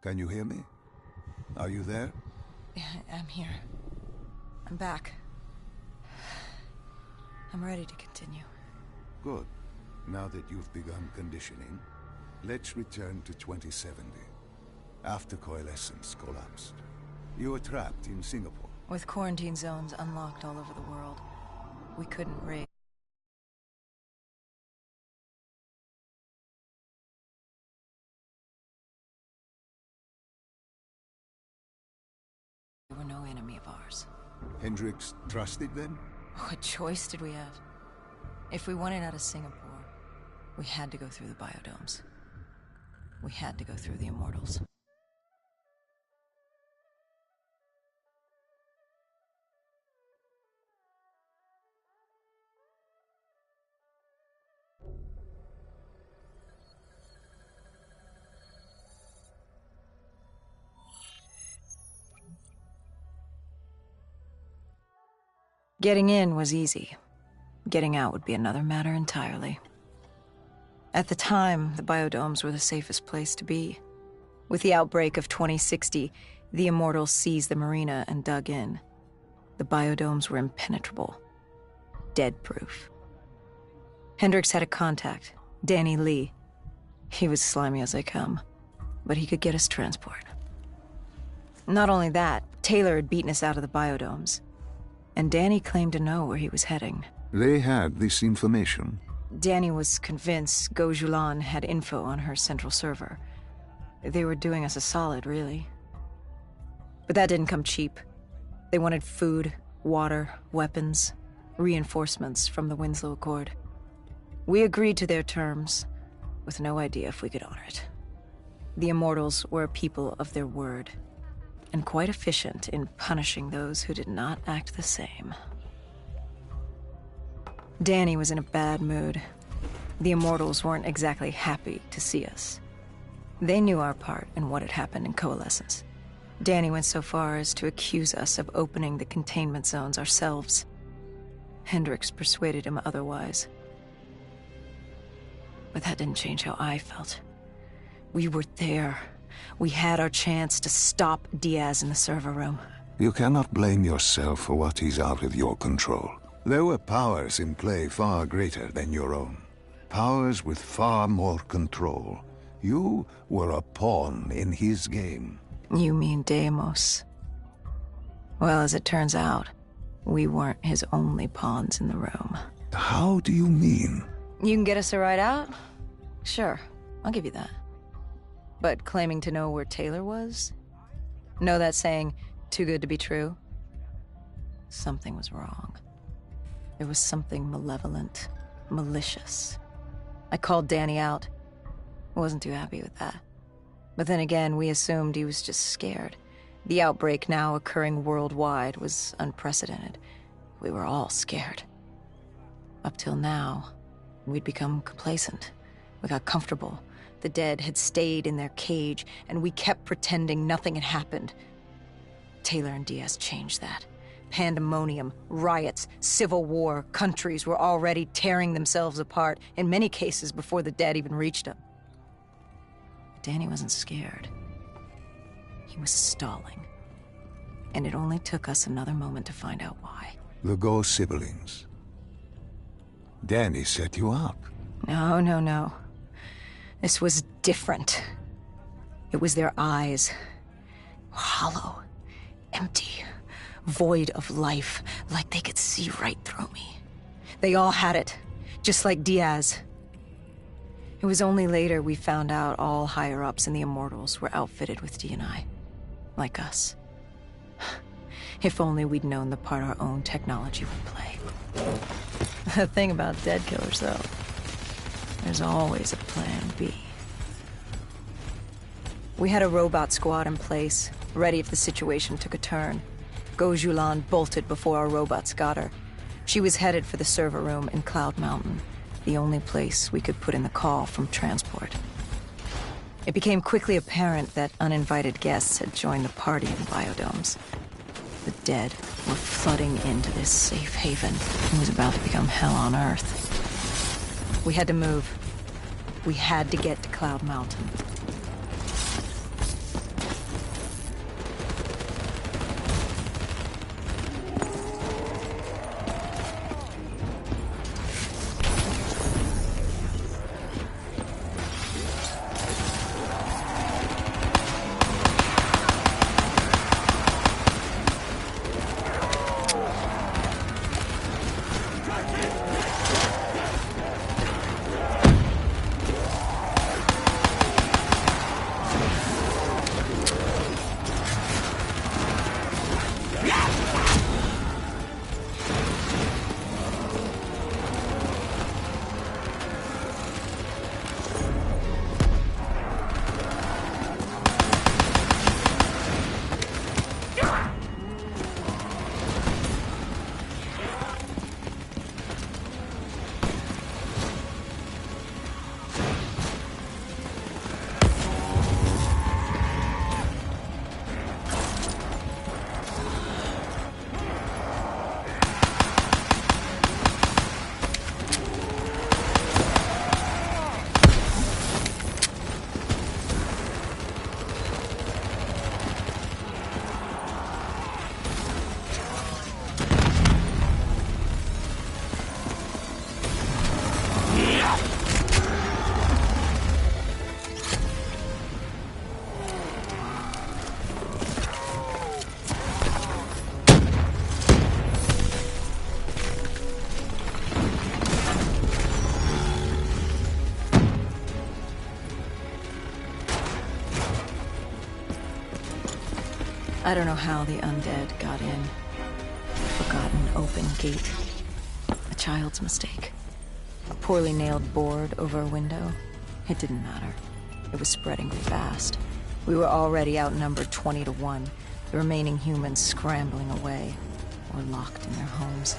Can you hear me? Are you there? Yeah, I'm here. I'm back. I'm ready to continue. Good. Now that you've begun conditioning, let's return to 2070. After Coalescence collapsed. You were trapped in Singapore. With quarantine zones unlocked all over the world, we couldn't raid. They were no enemy of ours. Hendricks trusted them? What choice did we have? If we wanted out of Singapore, we had to go through the biodomes. We had to go through the Immortals. Getting in was easy. Getting out would be another matter entirely. At the time, the biodomes were the safest place to be. With the outbreak of 2060, the Immortals seized the marina and dug in. The biodomes were impenetrable. Dead-proof. Hendricks had a contact, Danny Lee. He was slimy as they come, but he could get us transport. Not only that, Taylor had beaten us out of the biodomes. And Danny claimed to know where he was heading. They had this information. Danny was convinced Gojulan had info on her central server. They were doing us a solid, really. But that didn't come cheap. They wanted food, water, weapons, reinforcements from the Winslow Accord. We agreed to their terms, with no idea if we could honor it. The Immortals were a people of their word, and quite efficient in punishing those who did not act the same. Danny was in a bad mood. The Immortals weren't exactly happy to see us. They knew our part in what had happened in Coalescence. Danny went so far as to accuse us of opening the containment zones ourselves. Hendricks persuaded him otherwise. But that didn't change how I felt. We were there. We had our chance to stop Diaz in the server room. You cannot blame yourself for what is out of your control. There were powers in play far greater than your own. Powers with far more control. You were a pawn in his game. You mean Deimos? Well, as it turns out, we weren't his only pawns in the room. How do you mean? You can get us a ride out? Sure, I'll give you that. But claiming to know where Taylor was? Know that saying, too good to be true? Something was wrong. There was something malevolent, malicious. I called Danny out. Wasn't too happy with that. But then again, we assumed he was just scared. The outbreak now occurring worldwide was unprecedented. We were all scared. Up till now, we'd become complacent. We got comfortable. The dead had stayed in their cage, and we kept pretending nothing had happened. Taylor and Diaz changed that. Pandemonium, riots, civil war, countries were already tearing themselves apart, in many cases before the dead even reached them. Danny wasn't scared. He was stalling. And it only took us another moment to find out why. The Ghost siblings. Danny set you up. No. This was different. It was their eyes. Hollow. Empty. Void of life. Like they could see right through me. They all had it. Just like Diaz. It was only later we found out all higher-ups in the Immortals were outfitted with D&I. Like us. If only we'd known the part our own technology would play. The thing about dead killers, though, there's always a plan B. We had a robot squad in place, ready if the situation took a turn. Gojulan bolted before our robots got her. She was headed for the server room in Cloud Mountain, the only place we could put in the call from transport. It became quickly apparent that uninvited guests had joined the party in biodomes. The dead were flooding into this safe haven. It was about to become hell on Earth. We had to move. We had to get to Cloud Mountain. I don't know how the undead got in. Forgotten open gate. A child's mistake. A poorly nailed board over a window. It didn't matter. It was spreading fast. We were already outnumbered 20-1. The remaining humans scrambling away or locked in their homes.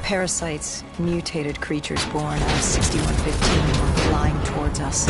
Parasites, mutated creatures born out of 6115 were flying towards us.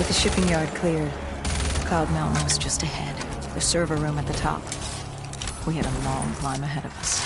With the shipping yard cleared, Cloud Mountain was just ahead, the server room at the top. We had a long climb ahead of us.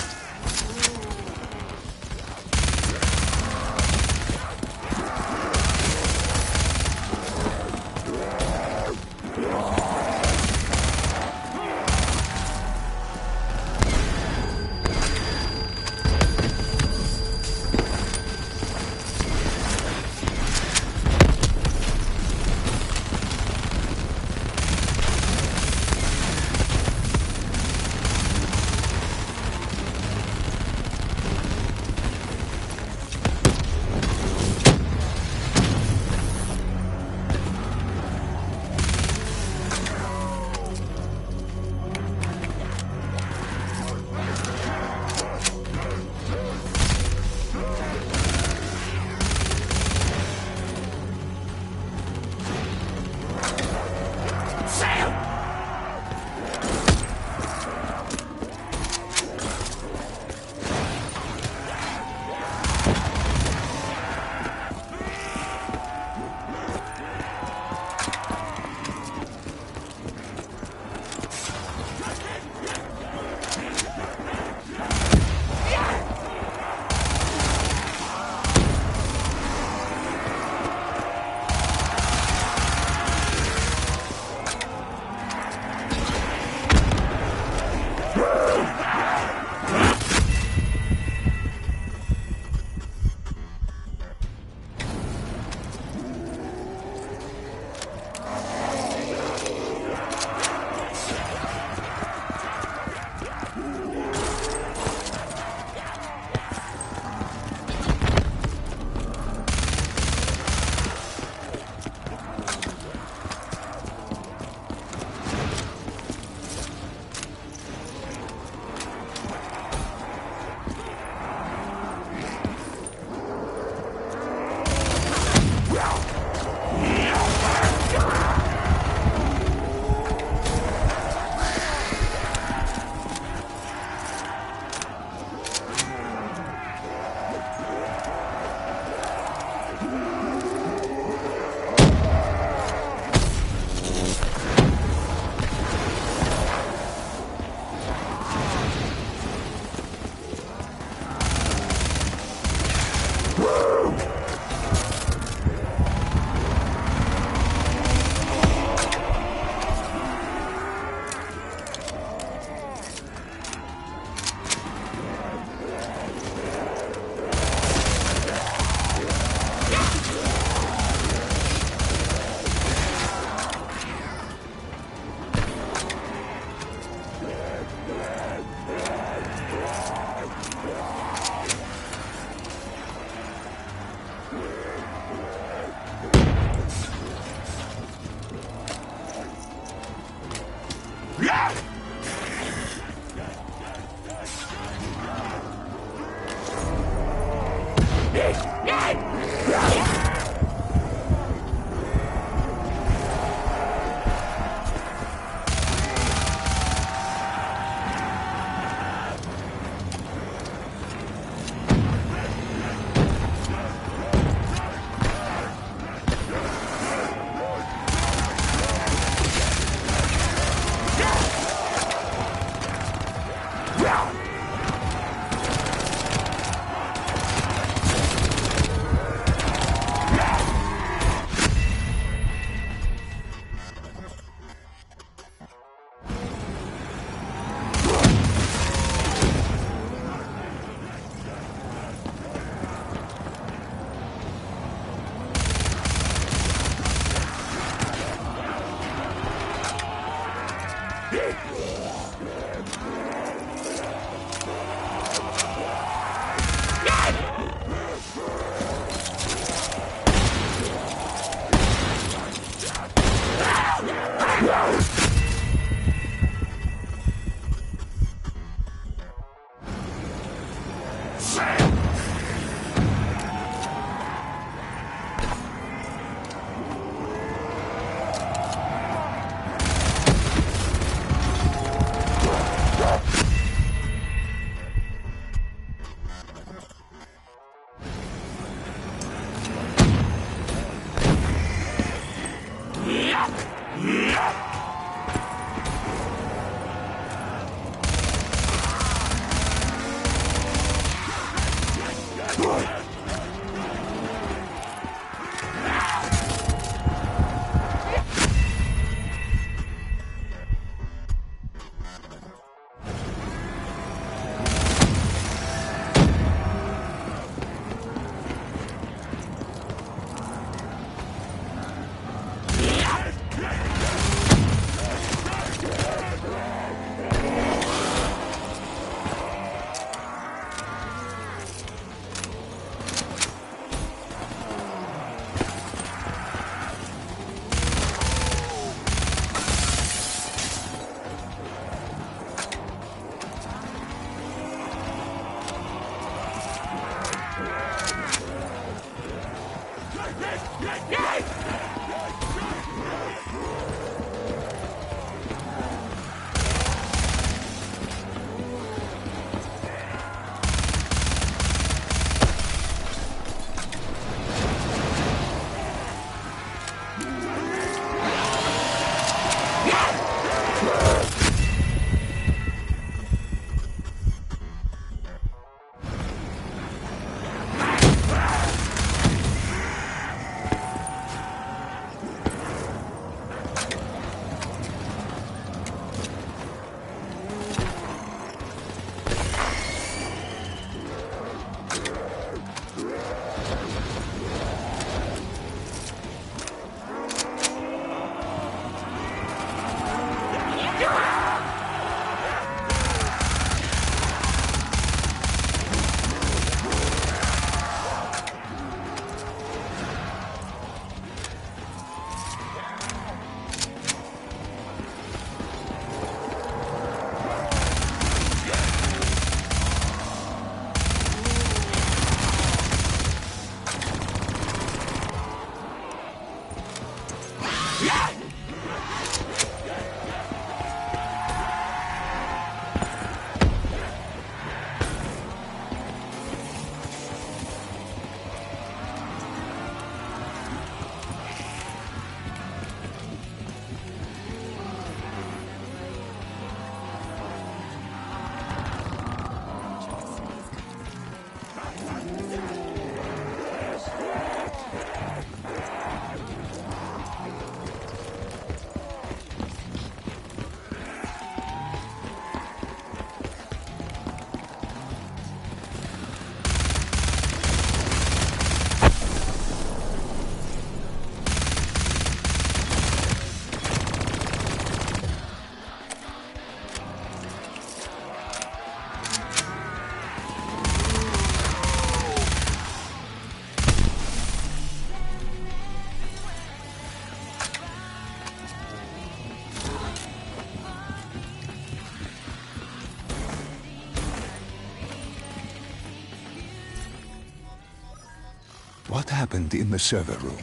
What happened in the server room?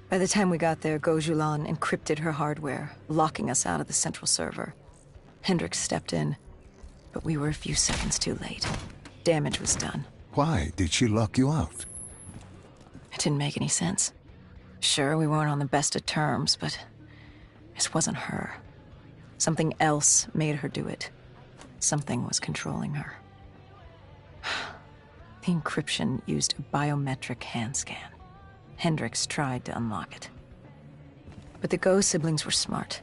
By the time we got there, Gojulan encrypted her hardware, locking us out of the central server. Hendricks stepped in, but we were a few seconds too late. Damage was done. Why did she lock you out? It didn't make any sense. Sure, we weren't on the best of terms, but this wasn't her. Something else made her do it. Something was controlling her. The encryption used a biometric hand scan. Hendricks tried to unlock it. But the Go siblings were smart.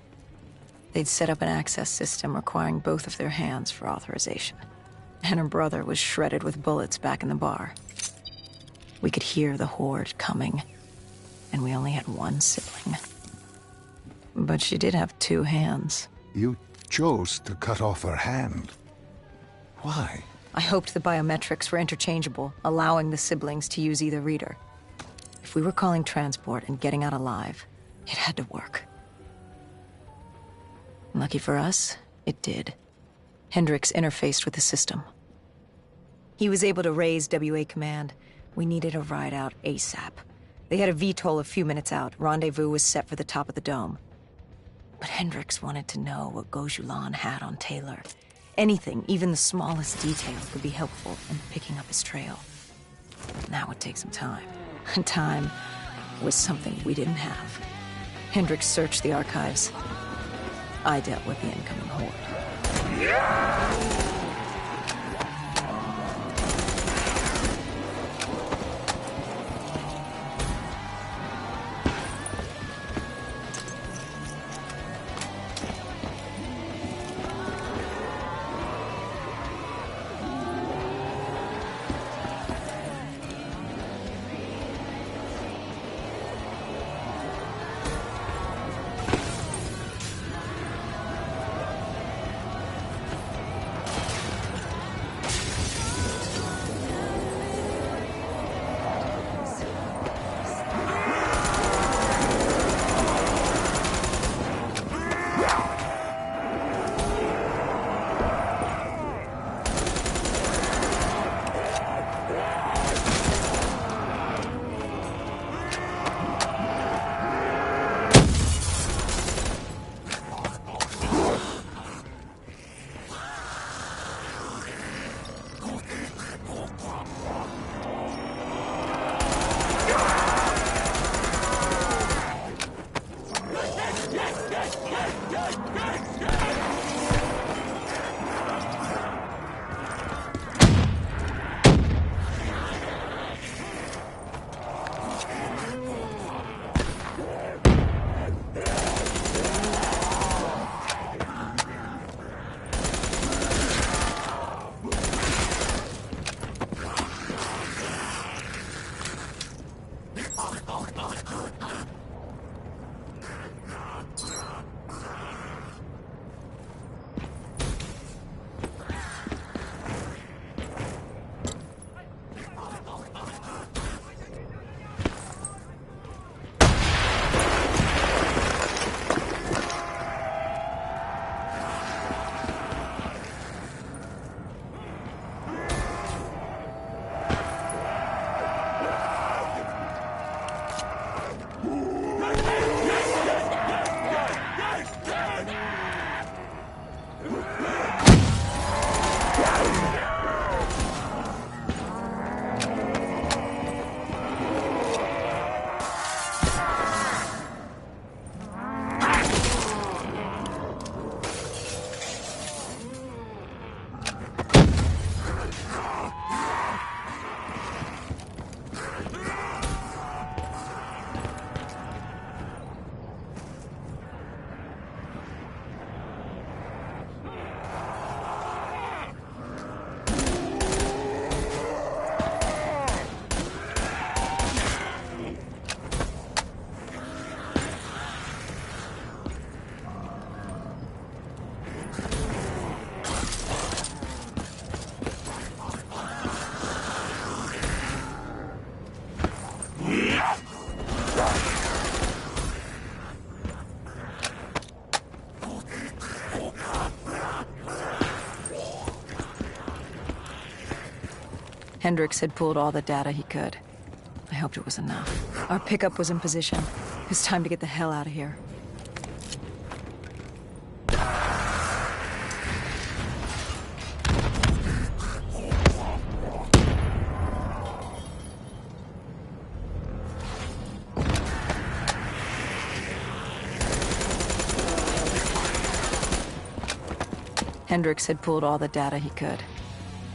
They'd set up an access system requiring both of their hands for authorization. And her brother was shredded with bullets back in the bar. We could hear the horde coming, and we only had one sibling. But she did have two hands. You chose to cut off her hand. Why? I hoped the biometrics were interchangeable, allowing the siblings to use either reader. If we were calling transport and getting out alive, it had to work. Lucky for us, it did. Hendricks interfaced with the system. He was able to raise WA command. We needed a ride out ASAP. They had a VTOL a few minutes out. Rendezvous was set for the top of the dome. But Hendricks wanted to know what Gojulan had on Taylor. Anything, even the smallest detail, could be helpful in picking up his trail. And that would take some time. And time was something we didn't have. Hendricks searched the archives. I dealt with the incoming horde. Hendricks had pulled all the data he could. I hoped it was enough. Our pickup was in position. It's time to get the hell out of here. Hendricks had pulled all the data he could.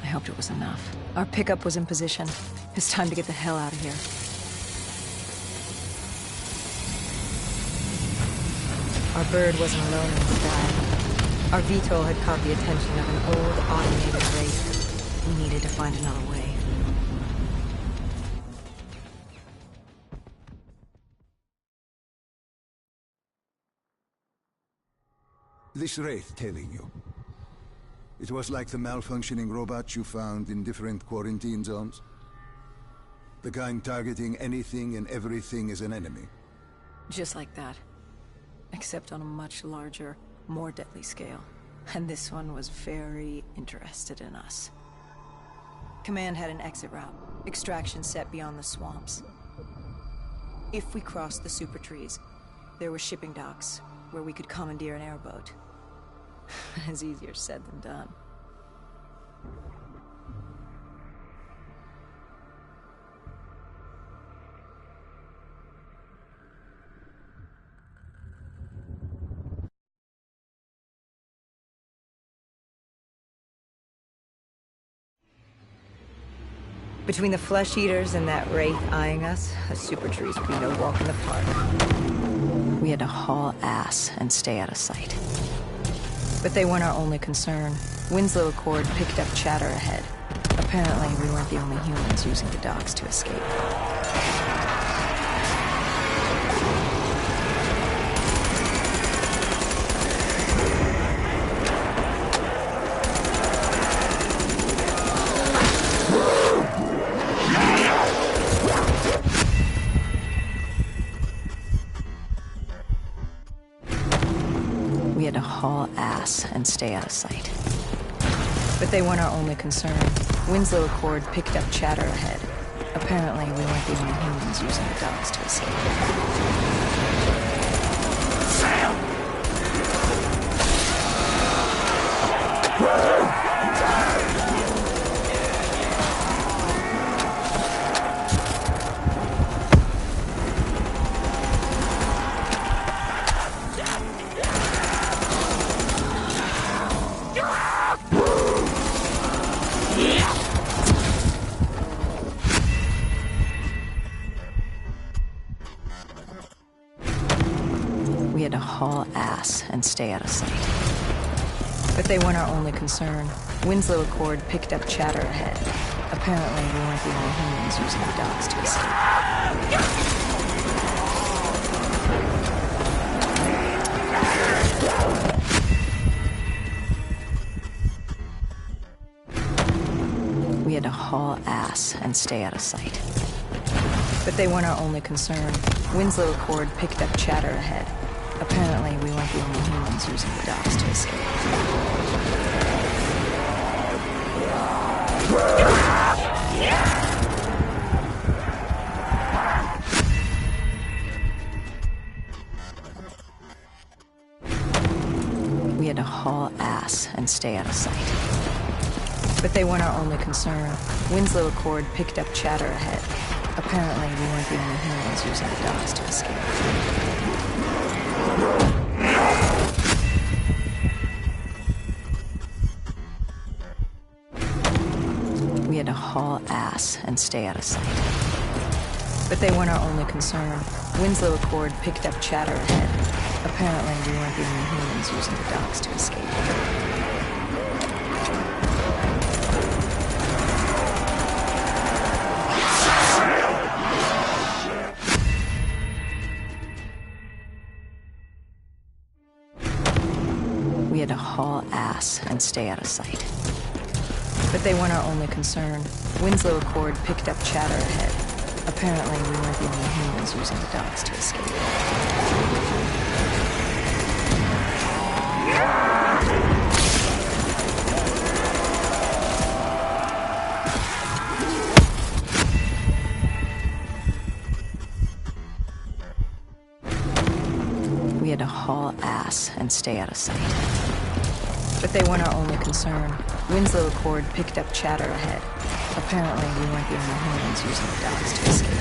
I hoped it was enough. Our pickup was in position. It's time to get the hell out of here. Our bird wasn't alone in the sky. Our VTOL had caught the attention of an old, automated race. We needed to find another way. This wraith tailing you. It was like the malfunctioning robots you found in different quarantine zones. The kind targeting anything and everything as an enemy. Just like that. Except on a much larger, more deadly scale. And this one was very interested in us. Command had an exit route. Extraction set beyond the swamps. If we crossed the super trees, there were shipping docks where we could commandeer an airboat. It's easier said than done. Between the flesh eaters and that wraith eyeing us, the super trees would be no walk in the park. We had to haul ass and stay out of sight. But they weren't our only concern. Winslow Accord picked up chatter ahead. Apparently, we weren't the only humans using the docks to escape. We had to haul ass and stay out of sight. But they weren't our only concern. Winslow Accord picked up chatter ahead. Apparently, we weren't the only humans using the docks to escape. We had to haul ass and stay out of sight. But they weren't our only concern. Winslow Accord picked up chatter ahead. Apparently, we weren't the only humans using the docks to escape. We had to haul ass and stay out of sight. But they weren't our only concern. Winslow Accord picked up chatter ahead. Apparently, we weren't the only humans using the docks to escape. We had to haul ass and stay out of sight. But they weren't our only concern. Winslow Accord picked up chatter ahead. Apparently, we weren't the only humans using the docks to escape. We had to haul ass and stay out of sight. But they weren't our only concern. Winslow Accord picked up chatter ahead. Apparently, we weren't the only humans using the docks to escape. We had to haul ass and stay out of sight. But they weren't our only concern. Winslow Accord picked up chatter ahead. Apparently, we weren't the only humans using the docks to escape. We had to haul ass and stay out of sight. But they weren't our only concern. Winslow Accord picked up chatter ahead. Apparently, we weren't the only humans using the docks to escape.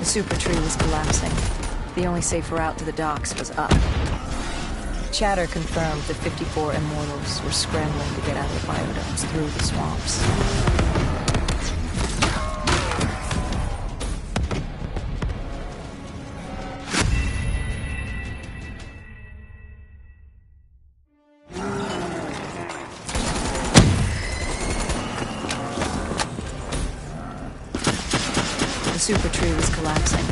super tree was collapsing. The only safe route to the docks was up. Chatter confirmed the 54 immortals were scrambling to get out of the biodomes through the swamps. The super tree was collapsing.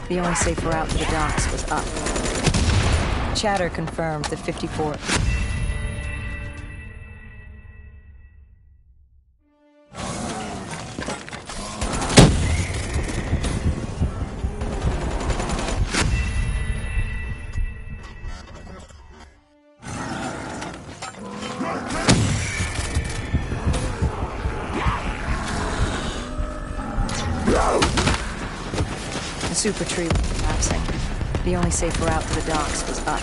The only safe route to the docks was up. Chatter confirmed the 54. The super tree was collapsing. The only safe route to the docks was up.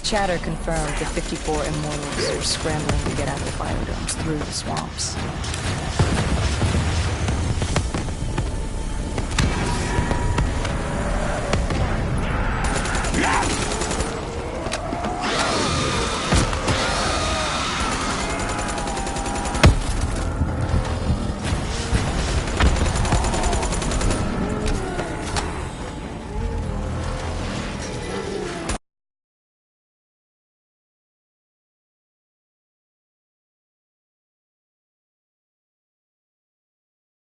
Chatter confirmed the 54 immortals were scrambling to get out of the biodomes through the swamps.